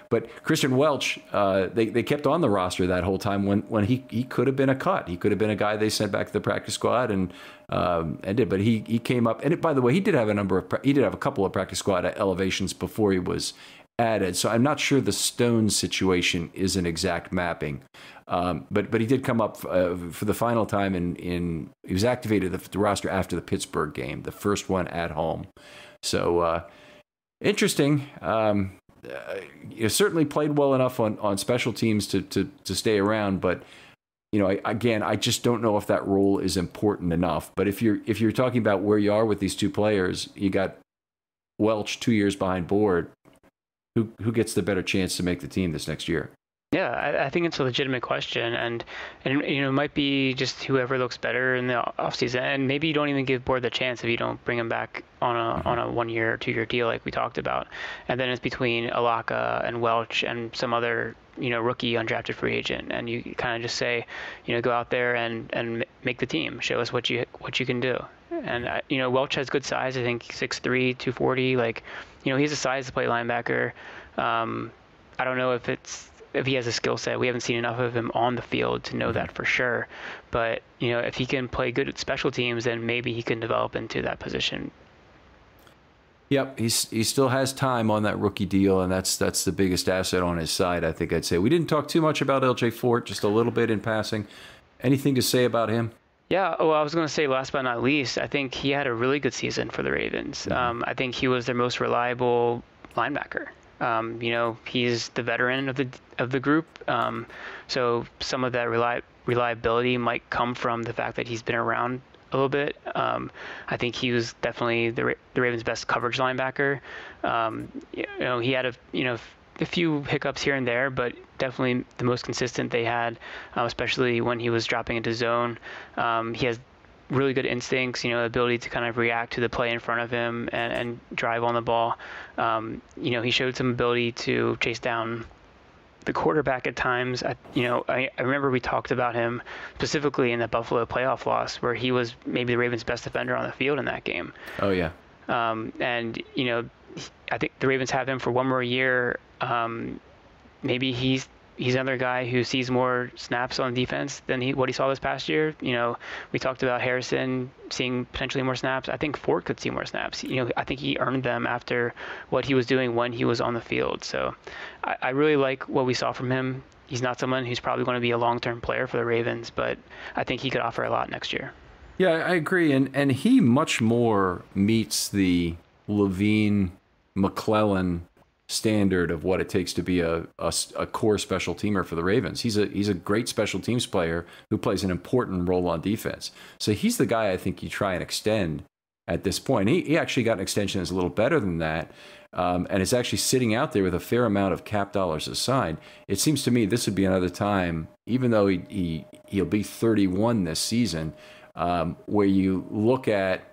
But Christian Welch, they kept on the roster that whole time when he could have been a cut. He could have been a guy they sent back to the practice squad and did. But he came up, and by the way, he did have a couple of practice squad elevations before he was added. So I'm not sure the Stone situation is an exact mapping. But he did come up for the final time he was activated the roster after the Pittsburgh game, the first one at home. So interesting. You certainly played well enough on special teams to stay around, but I just don't know if that role is important enough. But if you're talking about where you are with these two players, you got Welch 2 years behind board. Who gets the better chance to make the team this next year? Yeah, I think it's a legitimate question, and it might be just whoever looks better in the offseason, and maybe you don't even give Board the chance if you don't bring him back on a 1 year or 2 year deal like we talked about, and then it's between Alaka and Welch and some other rookie undrafted free agent, and you kind of just say, go out there and make the team, show us what you can do. And Welch has good size. I think 6'3", 240. He has a size to play linebacker. I don't know if he has a skill set. We haven't seen enough of him on the field to know that for sure. But, if he can play good at special teams, then maybe he can develop into that position. Yep, he still has time on that rookie deal, and that's the biggest asset on his side, I think I'd say. We didn't talk too much about LJ Fort, just a little bit in passing. Anything to say about him? Yeah, well, I was going to say, last but not least, I think he had a really good season for the Ravens. I think he was their most reliable linebacker. He's the veteran of the group, so some of that reliability might come from the fact that he's been around a little bit. I think he was definitely the Ravens' best coverage linebacker. He had a few hiccups here and there, but definitely the most consistent they had, especially when he was dropping into zone. He has really good instincts, ability to kind of react to the play in front of him and drive on the ball. He showed some ability to chase down the quarterback at times. I remember we talked about him specifically in the Buffalo playoff loss, where he was maybe the Ravens' best defender on the field in that game. Oh, yeah. I think the Ravens have him for one more year. Maybe he's another guy who sees more snaps on defense than what he saw this past year. We talked about Harrison seeing potentially more snaps. I think Ford could see more snaps. I think he earned them after what he was doing when he was on the field. So I really like what we saw from him. He's not someone who's probably going to be a long-term player for the Ravens, but I think he could offer a lot next year. Yeah, I agree. And he much more meets the Levine, McClellan standard of what it takes to be a core special teamer for the Ravens. He's a great special teams player who plays an important role on defense. So he's the guy I think you try and extend at this point. He actually got an extension that's a little better than that, and is actually sitting out there with a fair amount of cap dollars assigned. It seems to me this would be another time, even though he'll be 31 this season, where you look at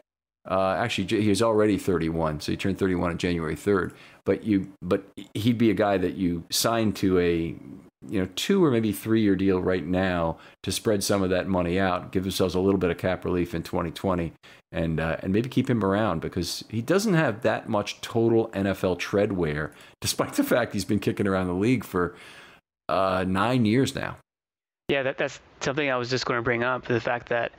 actually he's already 31, so he turned 31 on January 3rd. But he'd be a guy that you sign to a 2 or maybe 3 year deal right now to spread some of that money out, give themselves a little bit of cap relief in 2020, and maybe keep him around, because he doesn't have that much total NFL tread wear, despite the fact he's been kicking around the league for 9 years now. Yeah, that's something I was just going to bring up, the fact that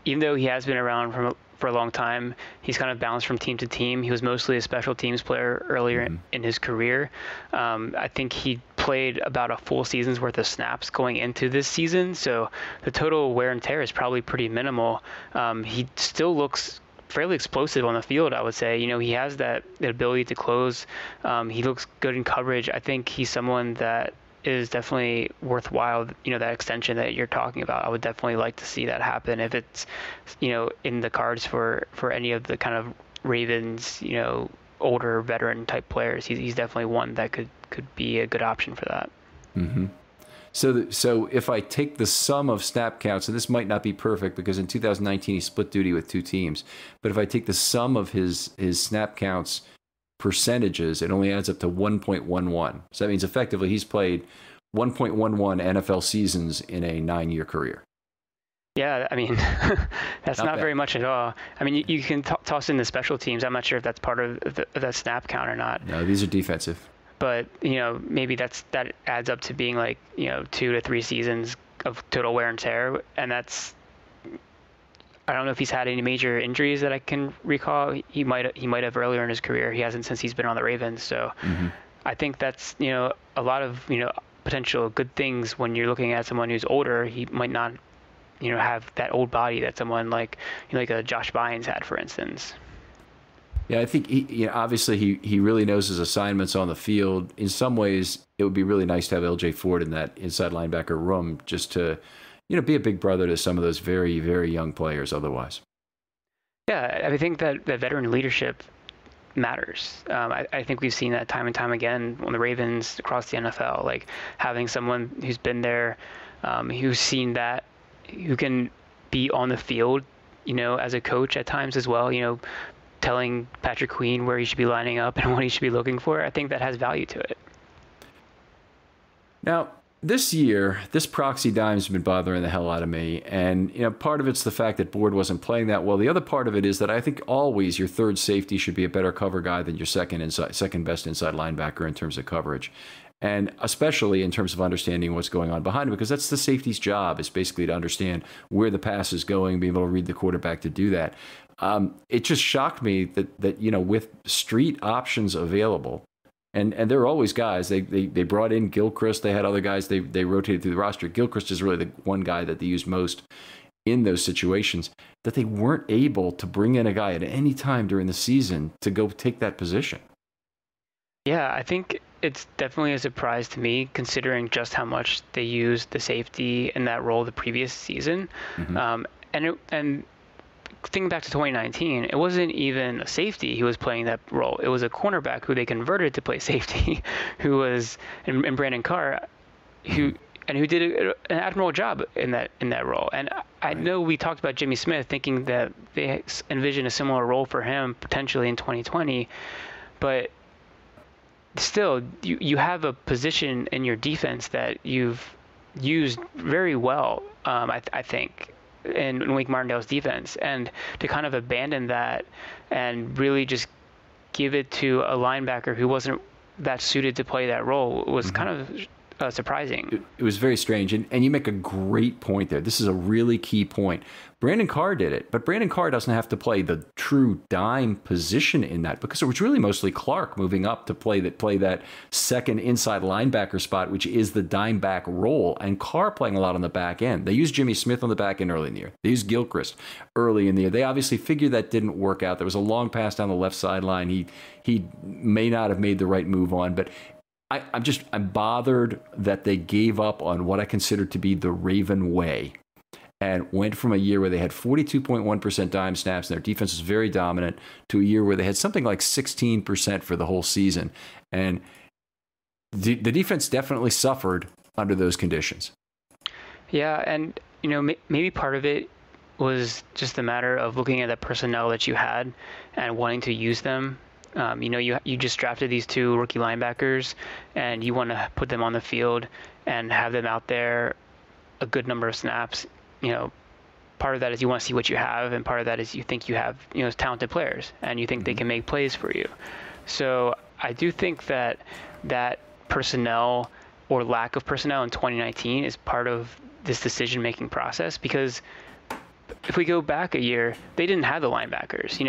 even though he has been around for a long time, he's kind of bounced from team to team. He was mostly a special teams player earlier in his career. I think he played about a full season's worth of snaps going into this season, so the total wear and tear is probably pretty minimal. He still looks fairly explosive on the field, I would say. He has that ability to close. He looks good in coverage. I think he's someone that is definitely worthwhile. That extension that you're talking about, I would definitely like to see that happen if it's in the cards for any of the kind of Ravens older veteran type players. He's definitely one that could be a good option for that. So if I take the sum of snap counts, and this might not be perfect because in 2019 he split duty with two teams, but if I take the sum of his snap counts percentages, it only adds up to 1.11. So that means effectively he's played 1.11 NFL seasons in a 9-year career. Yeah, I mean, that's not very much at all. I mean, you can toss in the special teams. I'm not sure if that's part of the snap count or not. No, these are defensive. But, maybe that adds up to being like, 2 to 3 seasons of total wear and tear. And that's, I don't know if he's had any major injuries that I can recall. He might have earlier in his career. He hasn't since he's been on the Ravens. So I think that's, a lot of, potential good things when you're looking at someone who's older. He might not have that old body that someone like a Josh Bynes had, for instance. Yeah, I think obviously he really knows his assignments on the field. In some ways, it would be really nice to have LJ Ford in that inside linebacker room just to, be a big brother to some of those very, very young players otherwise. Yeah, I think that veteran leadership matters. I think we've seen that time and time again on the Ravens, across the NFL, like having someone who's been there, who's seen that, who can be on the field, as a coach at times as well, telling Patrick Queen where he should be lining up and what he should be looking for. I think that has value to it. Now, this year, this proxy dime's been bothering the hell out of me. And, part of it's the fact that Board wasn't playing that well. The other part of it is that I think always your third safety should be a better cover guy than your second best inside linebacker in terms of coverage. And especially in terms of understanding what's going on behind him, because that's the safety's job, is basically to understand where the pass is going, be able to read the quarterback to do that. It just shocked me that with street options available, and there are always guys. They brought in Gilchrist. They had other guys they rotated through the roster. Gilchrist is really the one guy that they use most in those situations, that they weren't able to bring in a guy at any time during the season to go take that position. Yeah, I think it's definitely a surprise to me, considering just how much they used the safety in that role the previous season. And thinking back to 2019, it wasn't even a safety who was playing that role. It was a cornerback who they converted to play safety, who was in Brandon Carr, who did an admirable job in that role. And I know we talked about Jimmy Smith, thinking that they envisioned a similar role for him potentially in 2020, but still, you have a position in your defense that you've used very well, I think, in Wink Martindale's defense. And to kind of abandon that and really just give it to a linebacker who wasn't that suited to play that role was kind of surprising. It was very strange. And you make a great point there. This is a really key point. Brandon Carr did it, but Brandon Carr doesn't have to play the true dime position in that, because it was really mostly Clark moving up to play that second inside linebacker spot, which is the dime back role, and Carr playing a lot on the back end. They used Jimmy Smith on the back end early in the year. They used Gilchrist early in the year. They obviously figured that didn't work out. There was a long pass down the left sideline. He may not have made the right move on, but I'm bothered that they gave up on what I consider to be the Raven way, and went from a year where they had 42.1% dime snaps and their defense was very dominant to a year where they had something like 16% for the whole season. And the defense definitely suffered under those conditions. Yeah, and maybe part of it was just a matter of looking at the personnel that you had and wanting to use them. You just drafted these 2 rookie linebackers, and you want to put them on the field and have them out there a good number of snaps. Part of that is you want to see what you have, and part of that is you think you have, talented players, and you think they can make plays for you. So I do think that personnel or lack of personnel in 2019 is part of this decision-making process, because if we go back a year, they didn't have the linebackers.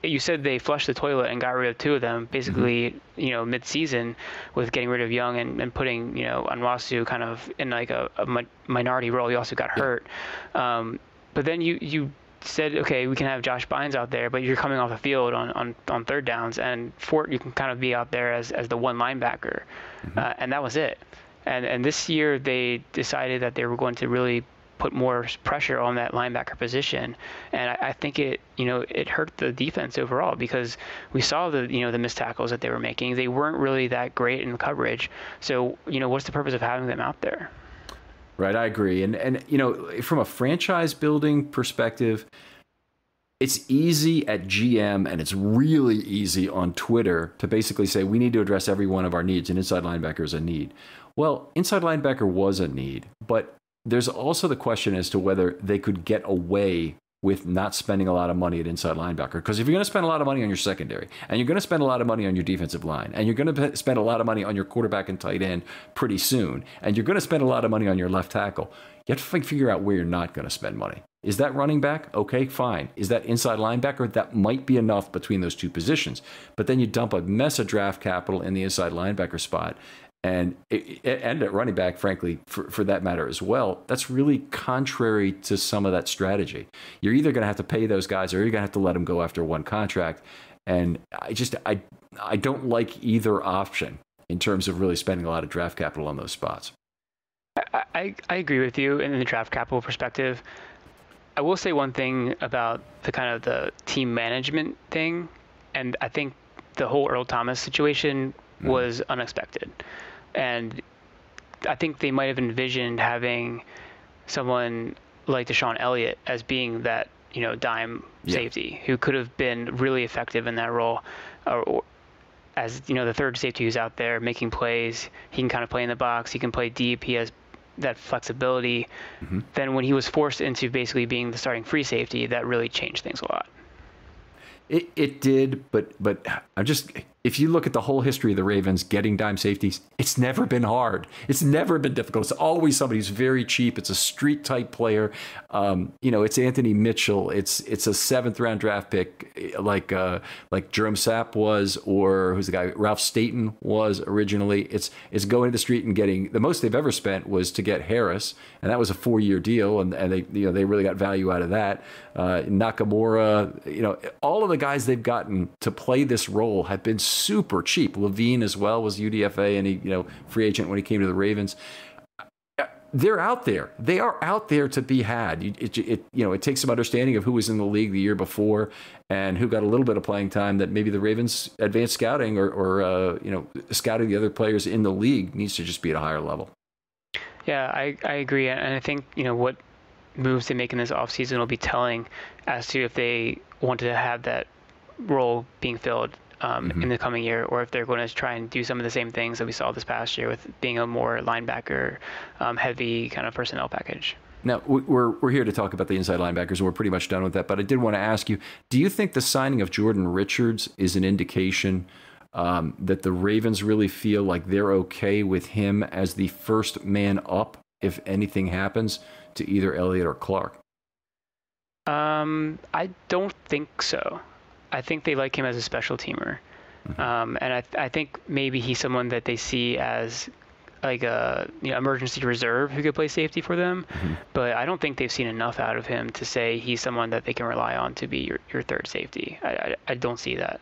You said they flushed the toilet and got rid of 2 of them basically, mid-season, with getting rid of Young and putting, Onwuasu kind of in like a minority role. He also got hurt. But then you said, okay, we can have Josh Bynes out there, but you're coming off the field on third downs, and Fort, you can kind of be out there as the one linebacker. And that was it. And this year they decided that they were going to really put more pressure on that linebacker position, and I think it hurt the defense overall, because we saw the missed tackles that they were making. They weren't really that great in coverage. So what's the purpose of having them out there? Right, I agree. And from a franchise building perspective, it's easy at GM and it's really easy on Twitter to basically say we need to address every one of our needs, and inside linebacker is a need. Well, inside linebacker was a need, but there's also the question as to whether they could get away with not spending a lot of money at inside linebacker. Because if you're going to spend a lot of money on your secondary, and you're going to spend a lot of money on your defensive line, and you're going to spend a lot of money on your quarterback and tight end pretty soon, and you're going to spend a lot of money on your left tackle, you have to figure out where you're not going to spend money. Is that running back? Okay, fine. Is that inside linebacker? That might be enough between those two positions. But then you dump a mess of draft capital in the inside linebacker spot. And at running back, frankly, for that matter as well, that's really contrary to some of that strategy. You're either going to have to pay those guys or you're going to have to let them go after one contract. And I don't like either option in terms of really spending a lot of draft capital on those spots. I agree with you in the draft capital perspective. I will say one thing about the kind of the team management thing, and I think the whole Earl Thomas situation was unexpected. And I think they might have envisioned having someone like Deshaun Elliott as being that, dime safety who could have been really effective in that role, or as, the third safety who's out there making plays. He can kind of play in the box. He can play deep. He has that flexibility. Then when he was forced into basically being the starting free safety, that really changed things a lot. It did, but if you look at the whole history of the Ravens getting dime safeties, it's never been hard. It's never been difficult. It's always somebody who's very cheap. It's a street type player. It's Anthony Mitchell. It's a 7th round draft pick like Jerome Sapp was, or who's the guy Ralph Staten was originally. It's going to the street and getting the most they've ever spent was to get Harris, and that was a 4-year deal, and they really got value out of that. Nakamura, all of the guys they've gotten to play this role have been super cheap. Levine as well was UDFA, and he, free agent when he came to the Ravens. They're out there. They are out there to be had. It takes some understanding of who was in the league the year before and who got a little bit of playing time that maybe the Ravens advanced scouting or scouting the other players in the league needs to just be at a higher level. Yeah, I agree. And I think, what moves they make in this offseason will be telling as to if they want to have that role being filled in the coming year, or if they're going to try and do some of the same things that we saw this past year with being a more linebacker heavy kind of personnel package. Now, we're here to talk about the inside linebackers, and we're pretty much done with that. But I did want to ask you, do you think the signing of Jordan Richards is an indication that the Ravens really feel like they're okay with him as the first man up if anything happens to either Elliott or Clark? I don't think so. I think they like him as a special teamer. And I think maybe he's someone that they see as like a emergency reserve who could play safety for them. But I don't think they've seen enough out of him to say he's someone that they can rely on to be your third safety. I don't see that.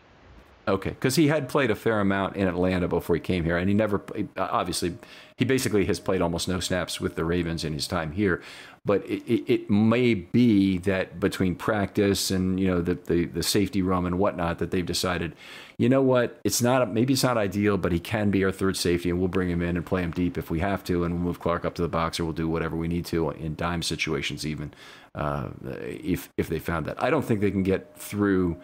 Okay, because he had played a fair amount in Atlanta before he came here, and he basically has played almost no snaps with the Ravens in his time here. But it may be that between practice and the safety room and whatnot that they've decided, maybe it's not ideal, but he can be our third safety, and we'll bring him in and play him deep if we have to, and we'll move Clark up to the box, or we'll do whatever we need to in dime situations even if they found that. I don't think they can get through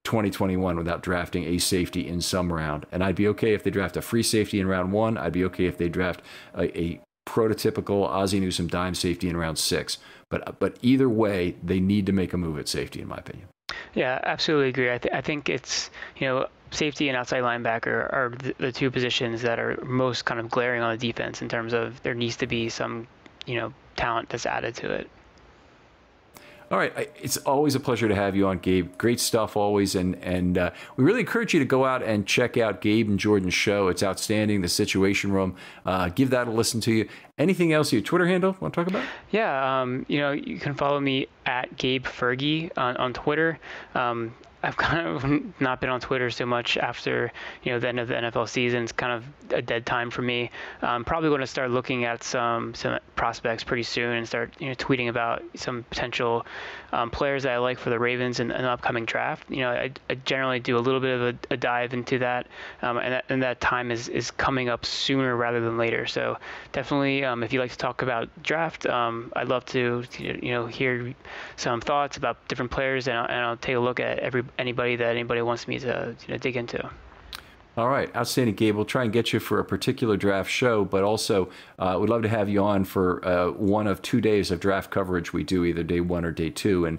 2021 without drafting a safety in some round. And I'd be okay if they draft a free safety in round 1. I'd be okay if they draft a prototypical Ozzie Newsome dime safety in round 6. But either way, they need to make a move at safety, in my opinion. Yeah, absolutely agree. I think it's, safety and outside linebacker are the two positions that are most kind of glaring on the defense in terms of there needs to be some, talent that's added to it. All right. It's always a pleasure to have you on, Gabe. Great stuff always. And we really encourage you to go out and check out Gabe and Jordan's show. It's outstanding. The Situation Room. Give that a listen to you. Anything else? Your Twitter handle want to talk about? Yeah. You can follow me at Gabe Fergie on Twitter. I've kind of not been on Twitter so much after, the end of the NFL season. It's kind of a dead time for me. I'm probably going to start looking at some prospects pretty soon and start, tweeting about some potential players that I like for the Ravens in an upcoming draft. I generally do a little bit of a dive into that, and that time is coming up sooner rather than later. So definitely, if you like to talk about draft, I'd love to, hear some thoughts about different players, and I'll take a look at anybody wants me to dig into. All right, outstanding, Gabe. We'll try and get you for a particular draft show, but also we'd love to have you on for one of 2 days of draft coverage we do, either day 1 or day 2. And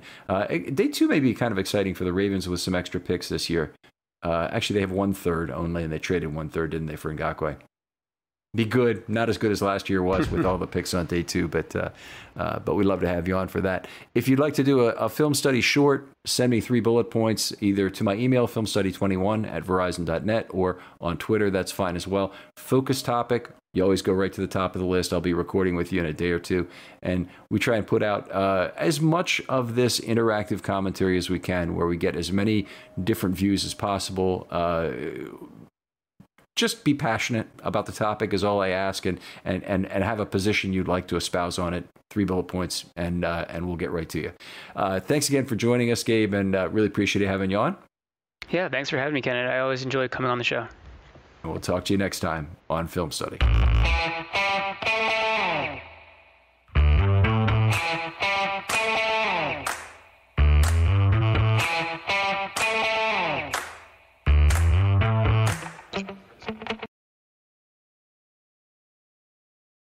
day 2 may be kind of exciting for the Ravens with some extra picks this year. Actually, they have 1/3 only, and they traded 1/3, didn't they, for Ngakoue? Be good, not as good as last year was with all the picks on day 2, but we'd love to have you on for that. If you'd like to do a film study short, send me 3 bullet points either to my email, filmstudy21@verizon.net, or on Twitter. That's fine as well. Focus topic. You always go right to the top of the list. I'll be recording with you in a day or 2. And we try and put out as much of this interactive commentary as we can, where we get as many different views as possible. Just be passionate about the topic is all I ask, and have a position you'd like to espouse on it. 3 bullet points, and we'll get right to you. Thanks again for joining us, Gabe, and really appreciate having you on. Yeah, thanks for having me, Kenneth. I always enjoy coming on the show. We'll talk to you next time on Film Study.